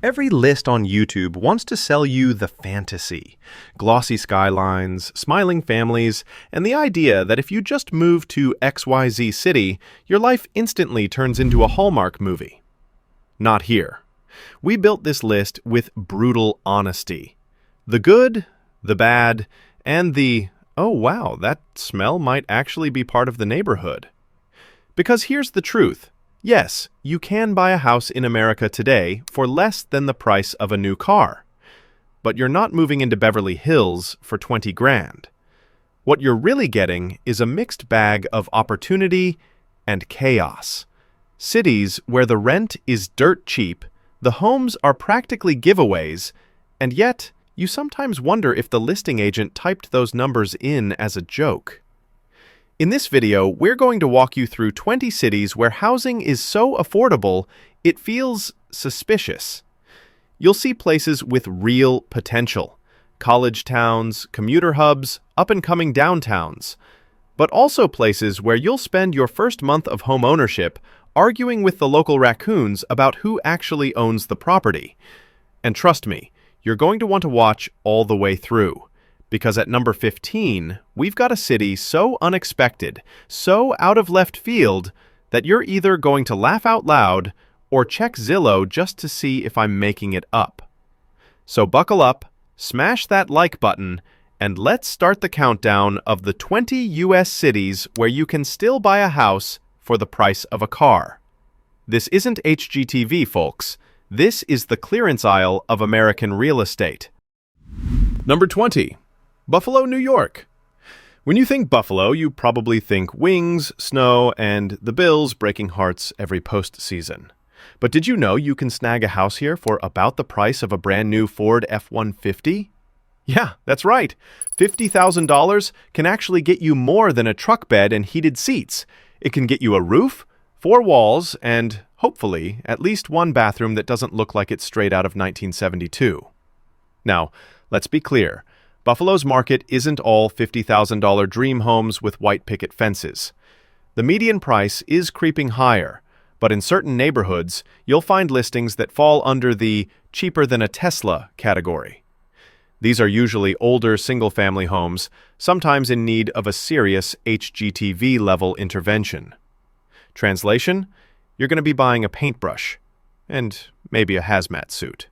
Every list on YouTube wants to sell you the fantasy. Glossy skylines, smiling families, and the idea that if you just move to XYZ city, your life instantly turns into a Hallmark movie. Not here. We built this list with brutal honesty. The good, the bad, and the, oh wow, that smell might actually be part of the neighborhood. Because here's the truth. Yes, you can buy a house in America today for less than the price of a new car. But you're not moving into Beverly Hills for 20 grand. What you're really getting is a mixed bag of opportunity and chaos. Cities where the rent is dirt cheap, the homes are practically giveaways, and yet you sometimes wonder if the listing agent typed those numbers in as a joke. In this video, we're going to walk you through 20 cities where housing is so affordable, it feels suspicious. You'll see places with real potential, college towns, commuter hubs, up-and-coming downtowns, but also places where you'll spend your first month of home ownership arguing with the local raccoons about who actually owns the property. And trust me, you're going to want to watch all the way through. Because at number 15, we've got a city so unexpected, so out of left field, that you're either going to laugh out loud or check Zillow just to see if I'm making it up. So buckle up, smash that like button, and let's start the countdown of the 20 U.S. cities where you can still buy a house for the price of a car. This isn't HGTV, folks. This is the clearance aisle of American real estate. Number 20. Buffalo, New York. When you think Buffalo, you probably think wings, snow, and the Bills breaking hearts every postseason. But did you know you can snag a house here for about the price of a brand new Ford F-150? Yeah, that's right. $50,000 can actually get you more than a truck bed and heated seats. It can get you a roof, 4 walls, and, hopefully, at least one bathroom that doesn't look like it's straight out of 1972. Now, let's be clear. Buffalo's market isn't all $50,000 dream homes with white picket fences. The median price is creeping higher, but in certain neighborhoods, you'll find listings that fall under the cheaper than a Tesla category. These are usually older single-family homes, sometimes in need of a serious HGTV-level intervention. Translation: you're going to be buying a paintbrush, and maybe a hazmat suit.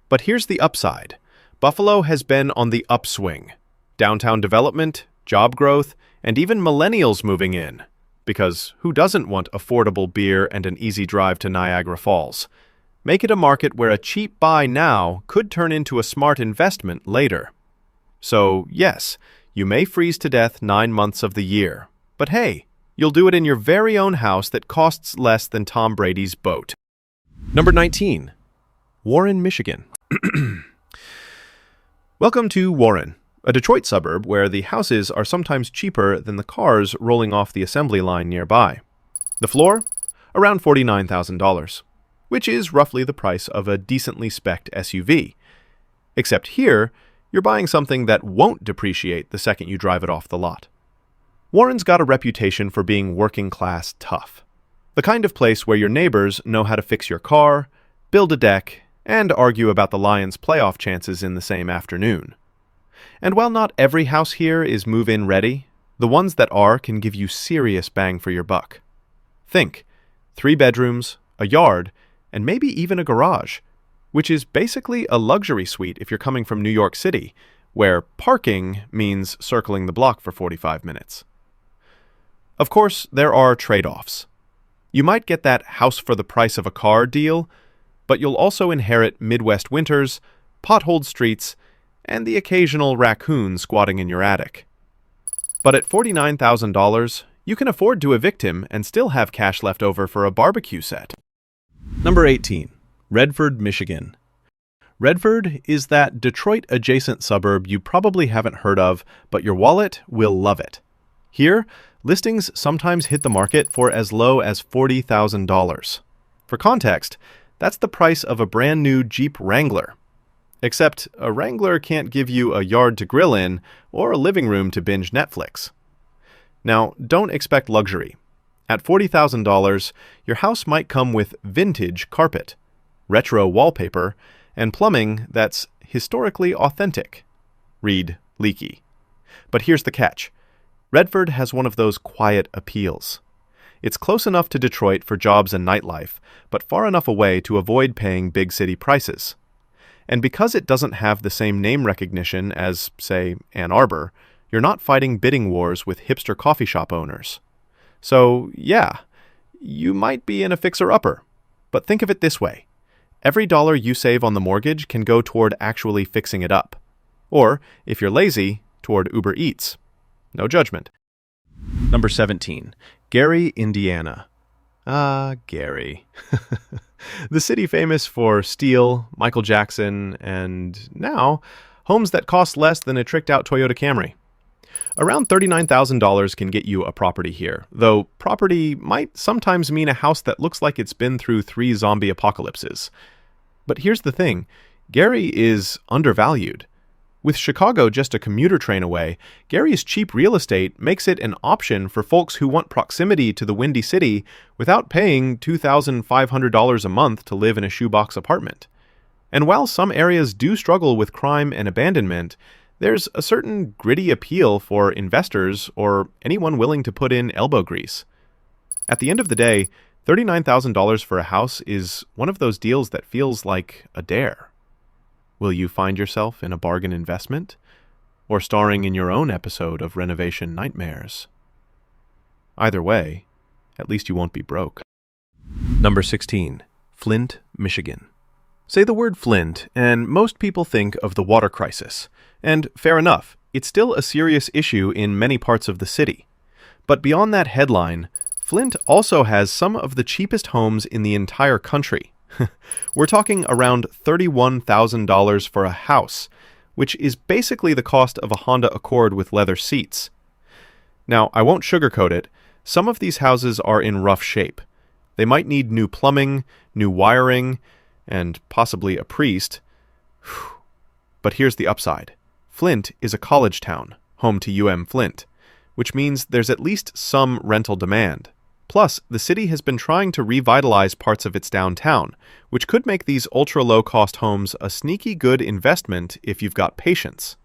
But here's the upside. Buffalo has been on the upswing. Downtown development, job growth, and even millennials moving in. Because who doesn't want affordable beer and an easy drive to Niagara Falls? Make it a market where a cheap buy now could turn into a smart investment later. So, yes, you may freeze to death 9 months of the year. But hey, you'll do it in your very own house that costs less than Tom Brady's boat. Number 19. Warren, Michigan. Welcome to Warren, a Detroit suburb where the houses are sometimes cheaper than the cars rolling off the assembly line nearby. The floor? Around $49,000, which is roughly the price of a decently spec'd SUV. Except here, you're buying something that won't depreciate the second you drive it off the lot. Warren's got a reputation for being working-class tough. The kind of place where your neighbors know how to fix your car, build a deck, and argue about the Lions' playoff chances in the same afternoon. And while not every house here is move-in ready, the ones that are can give you serious bang for your buck. Think, 3 bedrooms, a yard, and maybe even a garage, which is basically a luxury suite if you're coming from New York City, where parking means circling the block for 45 minutes. Of course, there are trade-offs. You might get that house for the price of a car deal, but you'll also inherit Midwest winters, potholed streets, and the occasional raccoon squatting in your attic. But at $49,000, you can afford to evict him and still have cash left over for a barbecue set. Number 18. Redford, Michigan. Redford is that Detroit-adjacent suburb you probably haven't heard of, but your wallet will love it. Here, listings sometimes hit the market for as low as $40,000. For context, that's the price of a brand new Jeep Wrangler. Except a Wrangler can't give you a yard to grill in or a living room to binge Netflix. Now, don't expect luxury. At $40,000, your house might come with vintage carpet. retro wallpaper, and plumbing that's historically authentic. Read leaky. But here's the catch. Redford has one of those quiet appeals. It's close enough to Detroit for jobs and nightlife, but far enough away to avoid paying big city prices. And because it doesn't have the same name recognition as, say, Ann Arbor, you're not fighting bidding wars with hipster coffee shop owners. So, yeah, you might be in a fixer-upper. But think of it this way. Every dollar you save on the mortgage can go toward actually fixing it up. Or, if you're lazy, toward Uber Eats. No judgment. Number 17. Gary, Indiana. Gary. The city famous for steel, Michael Jackson, and now, homes that cost less than a tricked-out Toyota Camry. Around $39,000 can get you a property here, though property might sometimes mean a house that looks like it's been through 3 zombie apocalypses. But here's the thing, Gary is undervalued. With Chicago just a commuter train away, Gary's cheap real estate makes it an option for folks who want proximity to the Windy City without paying $2,500 a month to live in a shoebox apartment. And while some areas do struggle with crime and abandonment, there's a certain gritty appeal for investors or anyone willing to put in elbow grease. At the end of the day, $39,000 for a house is one of those deals that feels like a dare. Will you find yourself in a bargain investment? Or starring in your own episode of Renovation Nightmares? Either way, at least you won't be broke. Number 16. Flint, Michigan. Say the word Flint, and most people think of the water crisis. And fair enough, it's still a serious issue in many parts of the city. But beyond that headline, Flint also has some of the cheapest homes in the entire country. We're talking around $31,000 for a house, which is basically the cost of a Honda Accord with leather seats. Now, I won't sugarcoat it. Some of these houses are in rough shape. They might need new plumbing, new wiring, and possibly a priest. But here's the upside. Flint is a college town, home to UM Flint, which means there's at least some rental demand. Plus, the city has been trying to revitalize parts of its downtown, which could make these ultra-low-cost homes a sneaky good investment if you've got patience.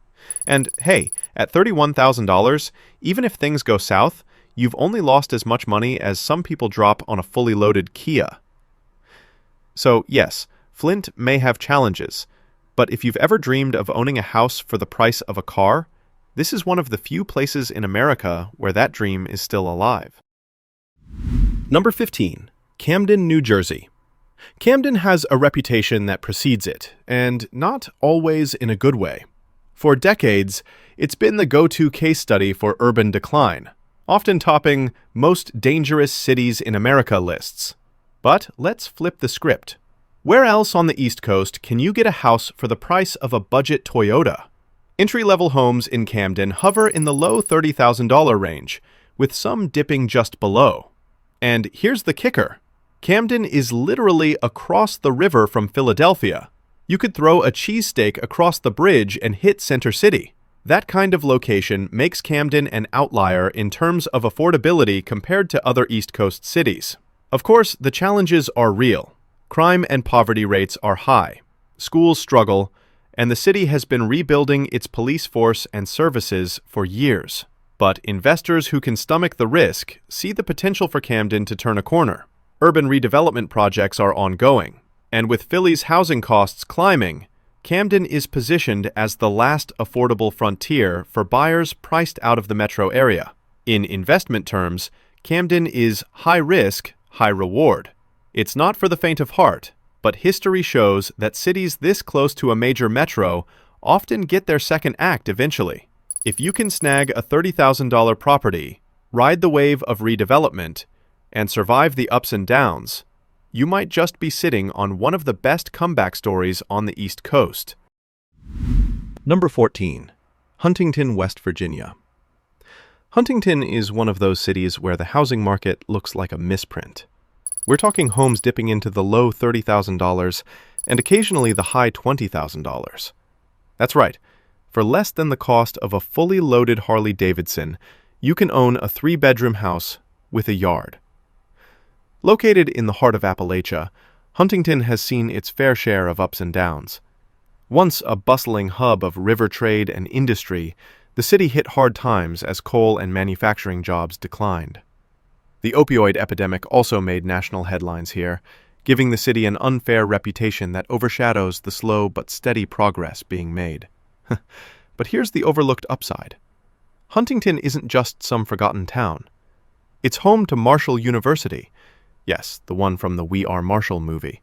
And hey, at $31,000, even if things go south, you've only lost as much money as some people drop on a fully loaded Kia. So yes, Flint may have challenges, but if you've ever dreamed of owning a house for the price of a car, this is one of the few places in America where that dream is still alive. Number 15. Camden, New Jersey. Camden has a reputation that precedes it, and not always in a good way. For decades, it's been the go-to case study for urban decline, often topping most dangerous cities in America lists. But let's flip the script. Where else on the East Coast can you get a house for the price of a budget Toyota? Entry-level homes in Camden hover in the low $30,000 range, with some dipping just below. And here's the kicker. Camden is literally across the river from Philadelphia. You could throw a cheesesteak across the bridge and hit Center City. That kind of location makes Camden an outlier in terms of affordability compared to other East Coast cities. Of course, the challenges are real. Crime and poverty rates are high. Schools struggle, and the city has been rebuilding its police force and services for years. But investors who can stomach the risk see the potential for Camden to turn a corner. Urban redevelopment projects are ongoing, and with Philly's housing costs climbing, Camden is positioned as the last affordable frontier for buyers priced out of the metro area. In investment terms, Camden is high risk, high reward. It's not for the faint of heart, but history shows that cities this close to a major metro often get their second act eventually. If you can snag a $30,000 property, ride the wave of redevelopment, and survive the ups and downs, you might just be sitting on one of the best comeback stories on the East Coast. Number 14. Huntington, West Virginia. Huntington is one of those cities where the housing market looks like a misprint. We're talking homes dipping into the low $30,000 and occasionally the high $20,000. That's right. For less than the cost of a fully loaded Harley-Davidson, you can own a 3-bedroom house with a yard. Located in the heart of Appalachia, Huntington has seen its fair share of ups and downs. Once a bustling hub of river trade and industry, the city hit hard times as coal and manufacturing jobs declined. The opioid epidemic also made national headlines here, giving the city an unfair reputation that overshadows the slow but steady progress being made. But here's the overlooked upside. Huntington isn't just some forgotten town. It's home to Marshall University, yes, the one from the We Are Marshall movie,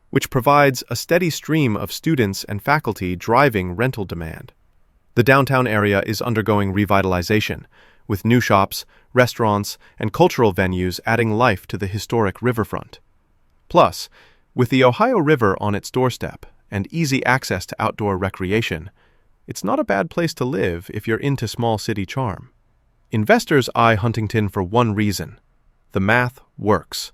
which provides a steady stream of students and faculty driving rental demand. The downtown area is undergoing revitalization, with new shops, restaurants, and cultural venues adding life to the historic riverfront. Plus, with the Ohio River on its doorstep and easy access to outdoor recreation, it's not a bad place to live if you're into small city charm. Investors eye Huntington for one reason: the math works.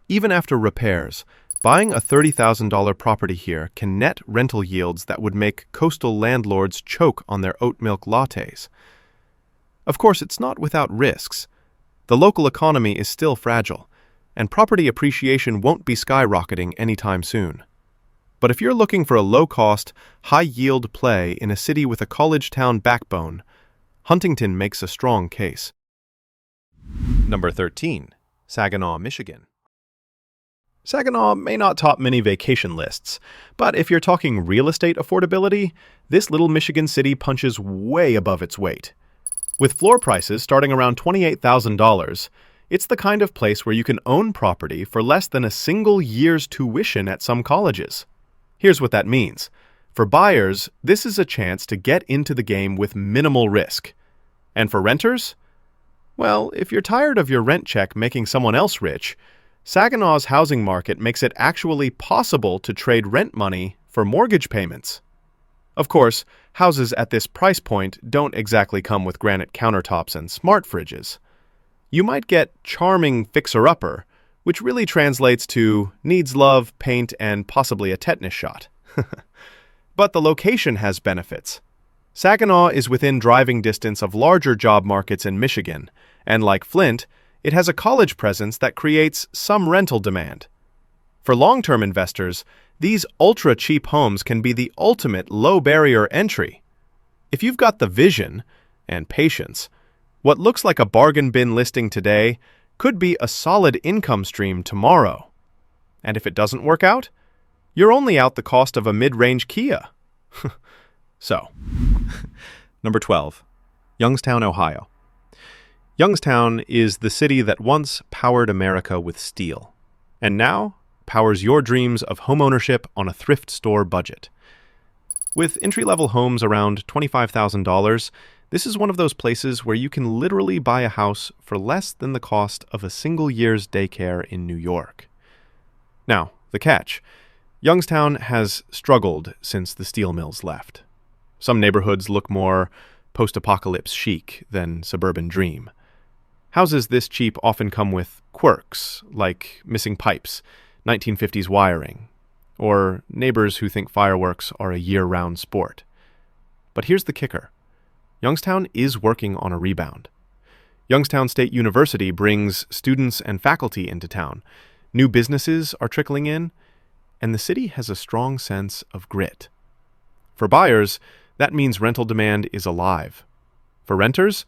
Even after repairs, buying a $30,000 property here can net rental yields that would make coastal landlords choke on their oat milk lattes. Of course, it's not without risks. The local economy is still fragile, and property appreciation won't be skyrocketing anytime soon. But if you're looking for a low-cost, high-yield play in a city with a college town backbone, Huntington makes a strong case. Number 13. Saginaw, Michigan. Saginaw may not top many vacation lists, but if you're talking real estate affordability, this little Michigan city punches way above its weight. With floor prices starting around $28,000, it's the kind of place where you can own property for less than a single year's tuition at some colleges. Here's what that means. For buyers, this is a chance to get into the game with minimal risk. And for renters? Well, if you're tired of your rent check making someone else rich, Saginaw's housing market makes it actually possible to trade rent money for mortgage payments. Of course, houses at this price point don't exactly come with granite countertops and smart fridges. You might get charming fixer-upper, which really translates to needs love, paint, and possibly a tetanus shot. But the location has benefits. Saginaw is within driving distance of larger job markets in Michigan, and like Flint, it has a college presence that creates some rental demand. For long-term investors, these ultra-cheap homes can be the ultimate low-barrier entry. If you've got the vision and patience, what looks like a bargain bin listing today could be a solid income stream tomorrow. And if it doesn't work out, you're only out the cost of a mid-range Kia. So, number 12, Youngstown, Ohio. Youngstown is the city that once powered America with steel, and now powers your dreams of homeownership on a thrift store budget. With entry-level homes around $25,000, this is one of those places where you can literally buy a house for less than the cost of a single year's daycare in New York. Now, the catch. Youngstown has struggled since the steel mills left. Some neighborhoods look more post-apocalypse chic than suburban dream. Houses this cheap often come with quirks, like missing pipes, 1950s wiring, or neighbors who think fireworks are a year-round sport. But here's the kicker. Youngstown is working on a rebound. Youngstown State University brings students and faculty into town. New businesses are trickling in, and the city has a strong sense of grit. For buyers, that means rental demand is alive. For renters,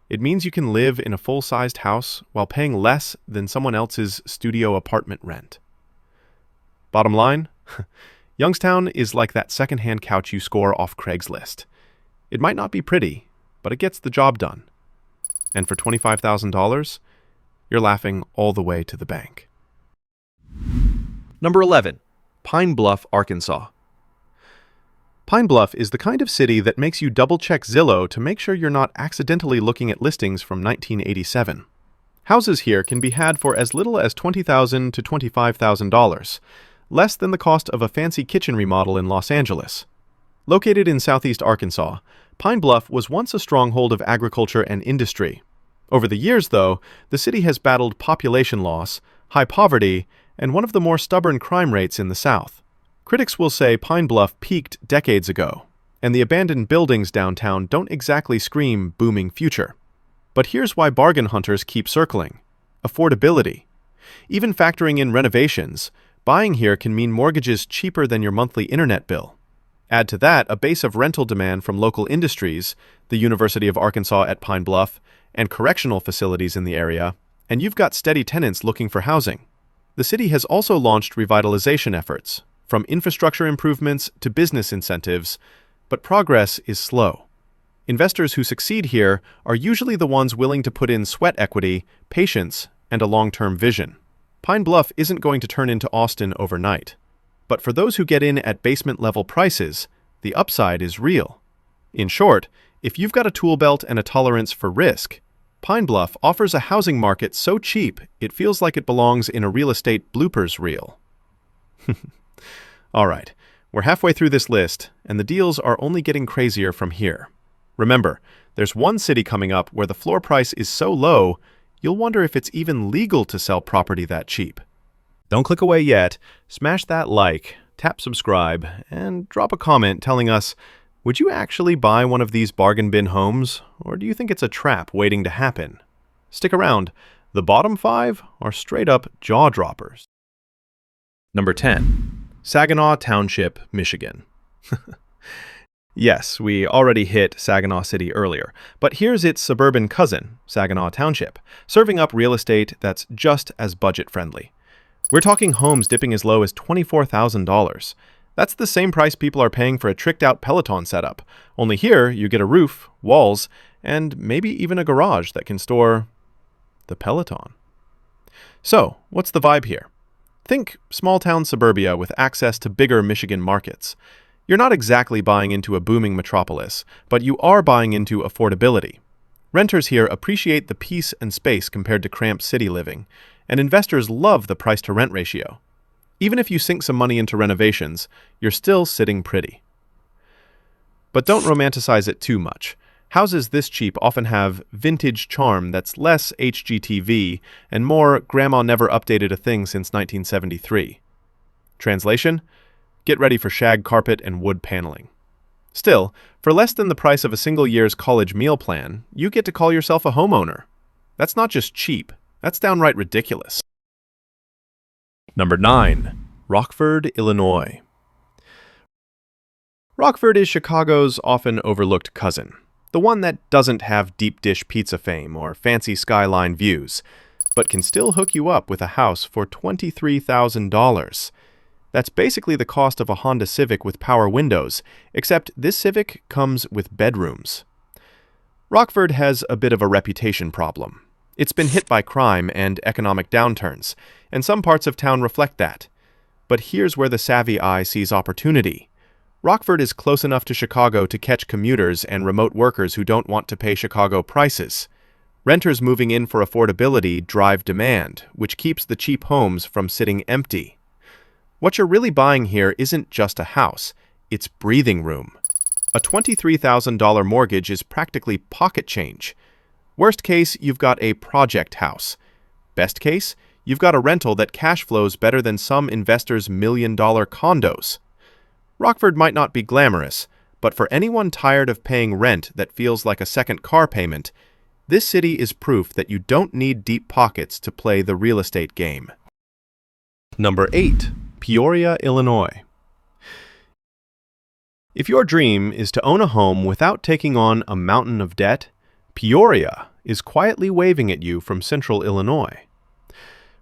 it means you can live in a full-sized house while paying less than someone else's studio apartment rent. Bottom line, Youngstown is like that second-hand couch you score off Craigslist. It might not be pretty, but it gets the job done. And for $25,000, you're laughing all the way to the bank. Number 11. Pine Bluff, Arkansas. Pine Bluff is the kind of city that makes you double-check Zillow to make sure you're not accidentally looking at listings from 1987. Houses here can be had for as little as $20,000 to $25,000, less than the cost of a fancy kitchen remodel in Los Angeles. Located in southeast Arkansas, Pine Bluff was once a stronghold of agriculture and industry. Over the years, though, the city has battled population loss, high poverty, and one of the more stubborn crime rates in the South. Critics will say Pine Bluff peaked decades ago, and the abandoned buildings downtown don't exactly scream booming future. But here's why bargain hunters keep circling: affordability. Even factoring in renovations, Buying here can mean mortgages cheaper than your monthly internet bill. Add to that a base of rental demand from local industries, the University of Arkansas at Pine Bluff, and correctional facilities in the area, and you've got steady tenants looking for housing. The city has also launched revitalization efforts, from infrastructure improvements to business incentives, but progress is slow. Investors who succeed here are usually the ones willing to put in sweat equity, patience, and a long-term vision. Pine Bluff isn't going to turn into Austin overnight. But for those who get in at basement-level prices, the upside is real. In short, if you've got a tool belt and a tolerance for risk, Pine Bluff offers a housing market so cheap it feels like it belongs in a real estate bloopers reel. All right, we're halfway through this list, and the deals are only getting crazier from here. Remember, there's one city coming up where the floor price is so low, you'll wonder if it's even legal to sell property that cheap. Don't click away yet. Smash that like, tap subscribe, and drop a comment telling us, would you actually buy one of these bargain bin homes, or do you think it's a trap waiting to happen? Stick around. The bottom 5 are straight-up jaw-droppers. Number 10. Saginaw Township, Michigan. Yes, we already hit Saginaw City earlier, but here's its suburban cousin, Saginaw Township, serving up real estate that's just as budget-friendly. We're talking homes dipping as low as $24,000. That's the same price people are paying for a tricked-out Peloton setup, only here you get a roof, walls, and maybe even a garage that can store the Peloton. So, what's the vibe here? Think small-town suburbia with access to bigger Michigan markets. You're not exactly buying into a booming metropolis, but you are buying into affordability. Renters here appreciate the peace and space compared to cramped city living, and investors love the price-to-rent ratio. Even if you sink some money into renovations, you're still sitting pretty. But don't romanticize it too much. Houses this cheap often have vintage charm that's less HGTV and more grandma never updated a thing since 1973. Translation? Get ready for shag carpet and wood paneling. Still, for less than the price of a single year's college meal plan, you get to call yourself a homeowner. That's not just cheap, that's downright ridiculous. Number 9. Rockford, Illinois. Rockford is Chicago's often overlooked cousin, the one that doesn't have deep dish pizza fame or fancy skyline views, but can still hook you up with a house for $23,000. That's basically the cost of a Honda Civic with power windows, except this Civic comes with bedrooms. Rockford has a bit of a reputation problem. It's been hit by crime and economic downturns, and some parts of town reflect that. But here's where the savvy eye sees opportunity. Rockford is close enough to Chicago to catch commuters and remote workers who don't want to pay Chicago prices. Renters moving in for affordability drive demand, which keeps the cheap homes from sitting empty. What you're really buying here isn't just a house, it's breathing room. A $23,000 mortgage is practically pocket change. Worst case, you've got a project house. Best case, you've got a rental that cash flows better than some investors' million-dollar condos. Rockford might not be glamorous, but for anyone tired of paying rent that feels like a second car payment, this city is proof that you don't need deep pockets to play the real estate game. Number 8. Peoria, Illinois. If your dream is to own a home without taking on a mountain of debt, Peoria is quietly waving at you from central Illinois.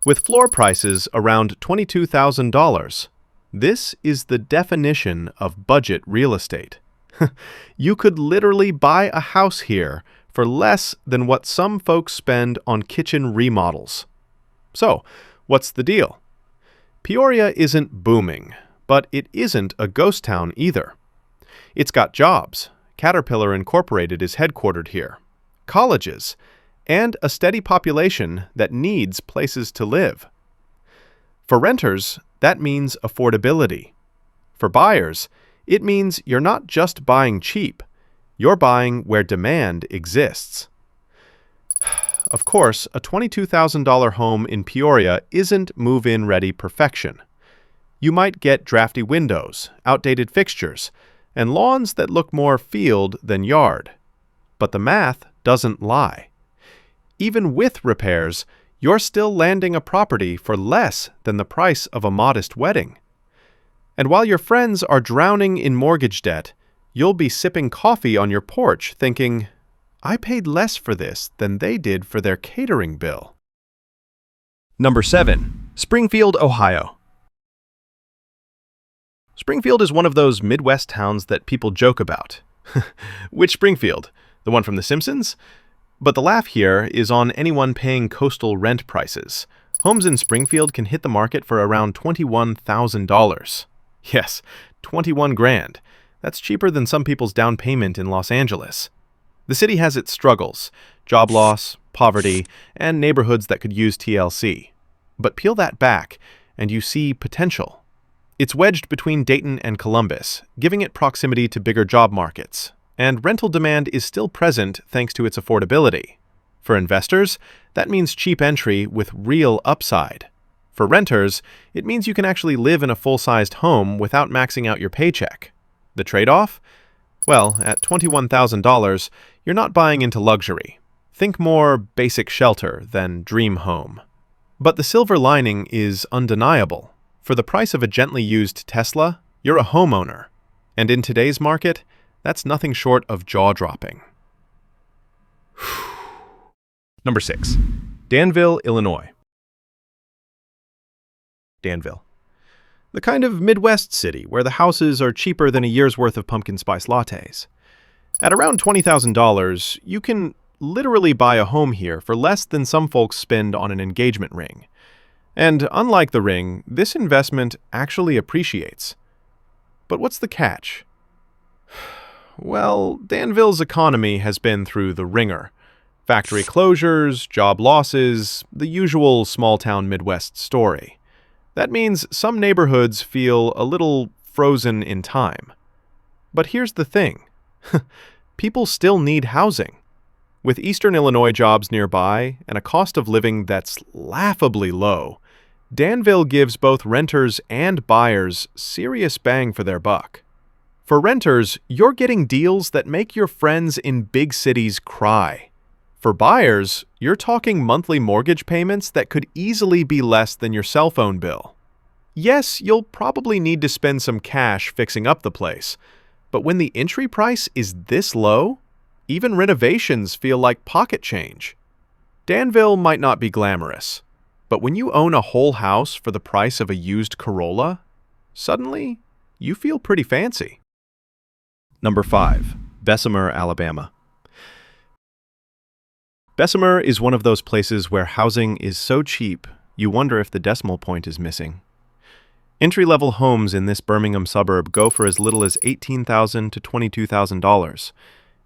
With floor prices around $22,000, this is the definition of budget real estate. You could literally buy a house here for less than what some folks spend on kitchen remodels. So, what's the deal? Peoria isn't booming, but it isn't a ghost town either. It's got jobs. Caterpillar Incorporated is headquartered here. Colleges, and a steady population that needs places to live. For renters, that means affordability. For buyers, it means you're not just buying cheap, you're buying where demand exists. Of course, a $22,000 home in Peoria isn't move-in ready perfection. You might get drafty windows, outdated fixtures, and lawns that look more field than yard. But the math doesn't lie. Even with repairs, you're still landing a property for less than the price of a modest wedding. And while your friends are drowning in mortgage debt, you'll be sipping coffee on your porch thinking, I paid less for this than they did for their catering bill. Number 7. Springfield, Ohio. Springfield is one of those Midwest towns that people joke about. Which Springfield? The one from The Simpsons? But the laugh here is on anyone paying coastal rent prices. Homes in Springfield can hit the market for around $21,000. Yes, 21 grand. That's cheaper than some people's down payment in Los Angeles. The city has its struggles, job loss, poverty, and neighborhoods that could use TLC. But peel that back, and you see potential. It's wedged between Dayton and Columbus, giving it proximity to bigger job markets, and rental demand is still present thanks to its affordability. For investors, that means cheap entry with real upside. For renters, it means you can actually live in a full-sized home without maxing out your paycheck. The trade-off? Well, at $21,000, you're not buying into luxury. Think more basic shelter than dream home. But the silver lining is undeniable. For the price of a gently used Tesla, you're a homeowner. And in today's market, that's nothing short of jaw-dropping. Number 6. Danville, Illinois. Danville. The kind of Midwest city where the houses are cheaper than a year's worth of pumpkin spice lattes. At around $20,000, you can literally buy a home here for less than some folks spend on an engagement ring. And unlike the ring, this investment actually appreciates. But what's the catch? Well, Danville's economy has been through the ringer. Factory closures, job losses, the usual small-town Midwest story. That means some neighborhoods feel a little frozen in time. But here's the thing. People still need housing. With Eastern Illinois jobs nearby and a cost of living that's laughably low, Danville gives both renters and buyers serious bang for their buck. For renters, you're getting deals that make your friends in big cities cry. For buyers, you're talking monthly mortgage payments that could easily be less than your cell phone bill. Yes, you'll probably need to spend some cash fixing up the place, but when the entry price is this low, even renovations feel like pocket change. Danville might not be glamorous, but when you own a whole house for the price of a used Corolla, suddenly you feel pretty fancy. Number 5. Bessemer, Alabama. Bessemer is one of those places where housing is so cheap, you wonder if the decimal point is missing. Entry-level homes in this Birmingham suburb go for as little as $18,000 to $22,000,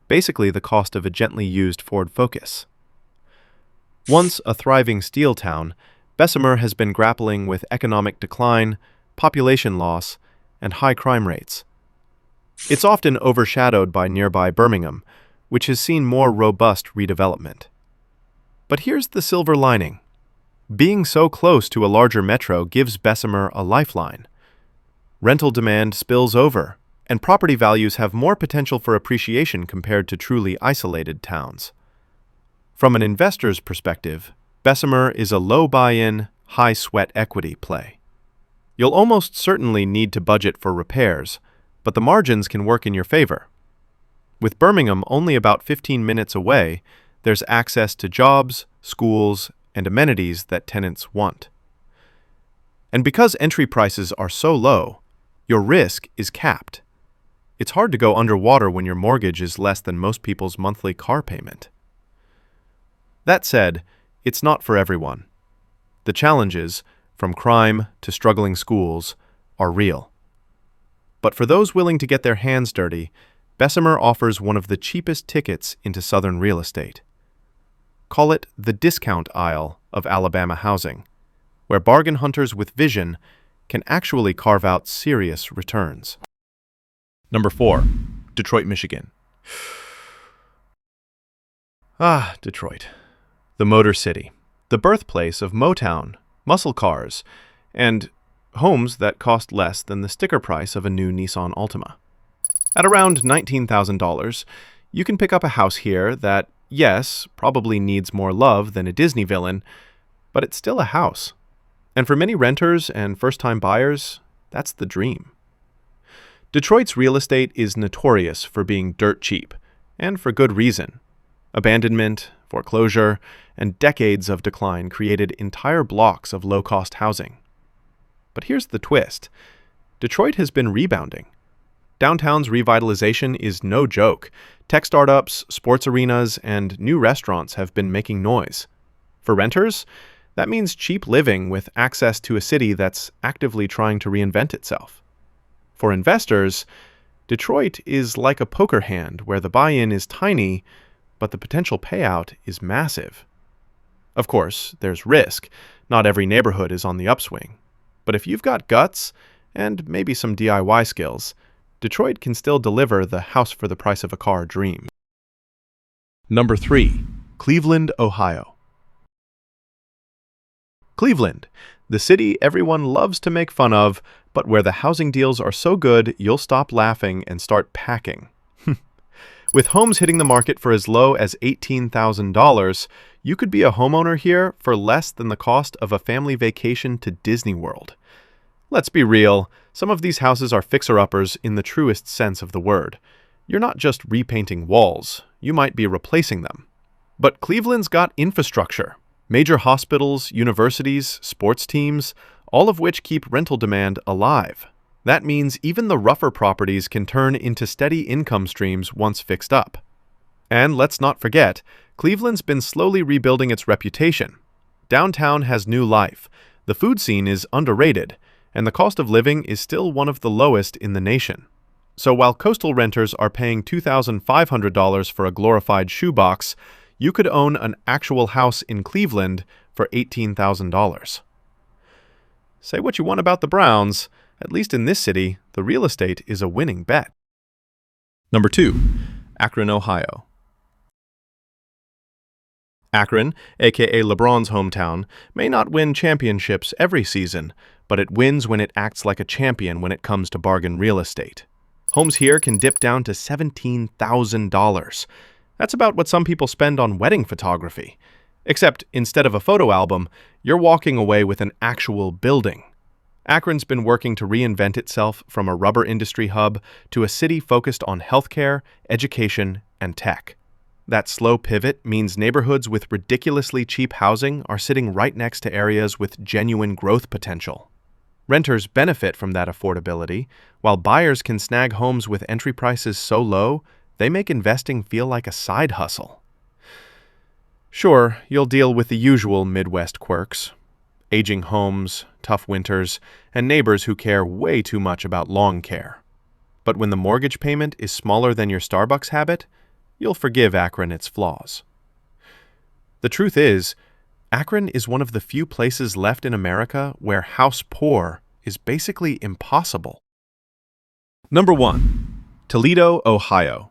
basically the cost of a gently used Ford Focus. Once a thriving steel town, Bessemer has been grappling with economic decline, population loss, and high crime rates. It's often overshadowed by nearby Birmingham, which has seen more robust redevelopment. But here's the silver lining. Being so close to a larger metro gives Bessemer a lifeline. Rental demand spills over, and property values have more potential for appreciation compared to truly isolated towns. From an investor's perspective, Bessemer is a low buy-in, high sweat equity play. You'll almost certainly need to budget for repairs, but the margins can work in your favor. With Birmingham only about 15 minutes away, there's access to jobs, schools, and amenities that tenants want. And because entry prices are so low, your risk is capped. It's hard to go underwater when your mortgage is less than most people's monthly car payment. That said, it's not for everyone. The challenges, from crime to struggling schools, are real. But for those willing to get their hands dirty, Bessemer offers one of the cheapest tickets into Southern real estate. Call it the discount aisle of Alabama housing, where bargain hunters with vision can actually carve out serious returns. Number 4. Detroit, Michigan. Detroit. The Motor City, the birthplace of Motown, muscle cars, and homes that cost less than the sticker price of a new Nissan Altima. At around $19,000, you can pick up a house here that, yes, probably needs more love than a Disney villain, but it's still a house. And for many renters and first-time buyers, that's the dream. Detroit's real estate is notorious for being dirt cheap, and for good reason. Abandonment, foreclosure, and decades of decline created entire blocks of low-cost housing. But here's the twist. Detroit has been rebounding. Downtown's revitalization is no joke. Tech startups, sports arenas, and new restaurants have been making noise. For renters, that means cheap living with access to a city that's actively trying to reinvent itself. For investors, Detroit is like a poker hand where the buy-in is tiny, but the potential payout is massive. Of course, there's risk. Not every neighborhood is on the upswing. But if you've got guts and maybe some DIY skills, Detroit can still deliver the house for the price of a car dream. Number 3. Cleveland, Ohio. Cleveland, the city everyone loves to make fun of, but where the housing deals are so good you'll stop laughing and start packing. With homes hitting the market for as low as $18,000, you could be a homeowner here for less than the cost of a family vacation to Disney World. Let's be real, some of these houses are fixer-uppers in the truest sense of the word. You're not just repainting walls, you might be replacing them. But Cleveland's got infrastructure. Major hospitals, universities, sports teams, all of which keep rental demand alive. That means even the rougher properties can turn into steady income streams once fixed up. And let's not forget, Cleveland's been slowly rebuilding its reputation. Downtown has new life, the food scene is underrated, and the cost of living is still one of the lowest in the nation. So while coastal renters are paying $2,500 for a glorified shoebox, you could own an actual house in Cleveland for $18,000. Say what you want about the Browns, at least in this city, the real estate is a winning bet. Number 2. Akron, Ohio. Akron, aka LeBron's hometown, may not win championships every season, but it wins when it acts like a champion when it comes to bargain real estate. Homes here can dip down to $17,000. That's about what some people spend on wedding photography. Except instead of a photo album, you're walking away with an actual building. Akron's been working to reinvent itself from a rubber industry hub to a city focused on healthcare, education, and tech. That slow pivot means neighborhoods with ridiculously cheap housing are sitting right next to areas with genuine growth potential. Renters benefit from that affordability, while buyers can snag homes with entry prices so low, they make investing feel like a side hustle. Sure, you'll deal with the usual Midwest quirks. Aging homes, tough winters, and neighbors who care way too much about lawn care. But when the mortgage payment is smaller than your Starbucks habit, you'll forgive Akron its flaws. The truth is, Akron is one of the few places left in America where house poor is basically impossible. Number 1. Toledo, Ohio.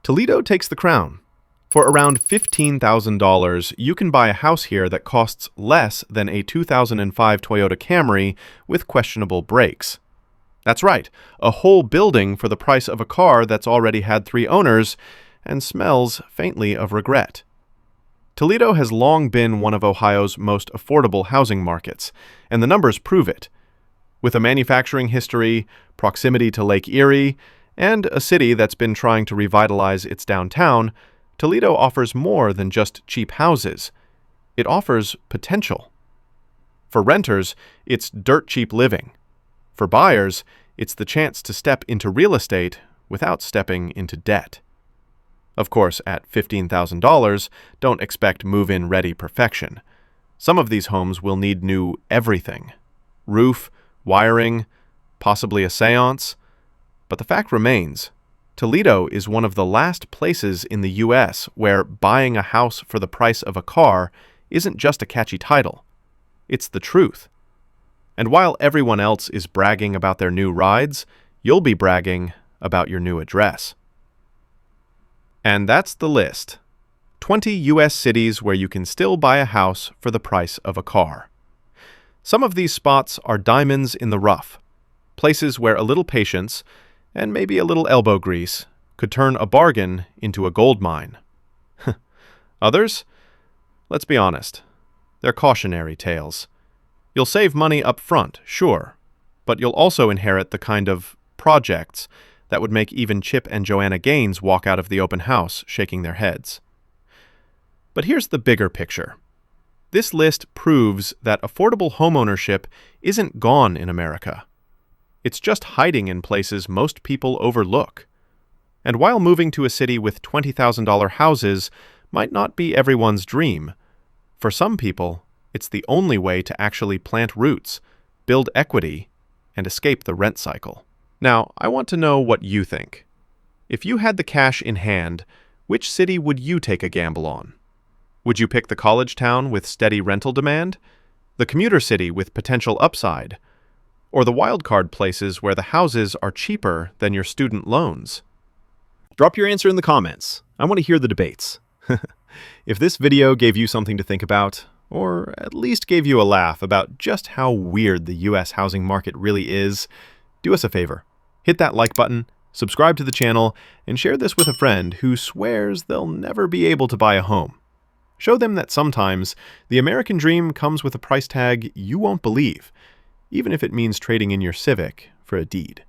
Toledo takes the crown. For around $15,000, you can buy a house here that costs less than a 2005 Toyota Camry with questionable brakes. That's right, a whole building for the price of a car that's already had 3 owners and smells faintly of regret. Toledo has long been one of Ohio's most affordable housing markets, and the numbers prove it. With a manufacturing history, proximity to Lake Erie, and a city that's been trying to revitalize its downtown, Toledo offers more than just cheap houses. It offers potential. For renters, it's dirt cheap living. For buyers, it's the chance to step into real estate without stepping into debt. Of course, at $15,000, don't expect move-in ready perfection. Some of these homes will need new everything. Roof, wiring, possibly a seance. But the fact remains, Toledo is one of the last places in the U.S. where buying a house for the price of a car isn't just a catchy title. It's the truth. And while everyone else is bragging about their new rides, you'll be bragging about your new address. And that's the list. 20 U.S. cities where you can still buy a house for the price of a car. Some of these spots are diamonds in the rough, places where a little patience and maybe a little elbow grease could turn a bargain into a gold mine. Others? let's be honest, they're cautionary tales. You'll save money up front, sure, but you'll also inherit the kind of projects that would make even Chip and Joanna Gaines walk out of the open house shaking their heads. But here's the bigger picture. This list proves that affordable homeownership isn't gone in America. It's just hiding in places most people overlook. And while moving to a city with $20,000 houses might not be everyone's dream, for some people, it's the only way to actually plant roots, build equity, and escape the rent cycle. Now, I want to know what you think. If you had the cash in hand, which city would you take a gamble on? Would you pick the college town with steady rental demand, the commuter city with potential upside, or the wildcard places where the houses are cheaper than your student loans? Drop your answer in the comments. I want to hear the debates. If this video gave you something to think about, or at least gave you a laugh about just how weird the US housing market really is, do us a favor. Hit that like button, subscribe to the channel, and share this with a friend who swears they'll never be able to buy a home. Show them that sometimes the American dream comes with a price tag you won't believe, even if it means trading in your Civic for a deed.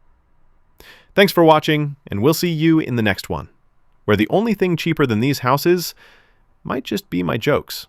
Thanks for watching, and we'll see you in the next one, where the only thing cheaper than these houses might just be my jokes.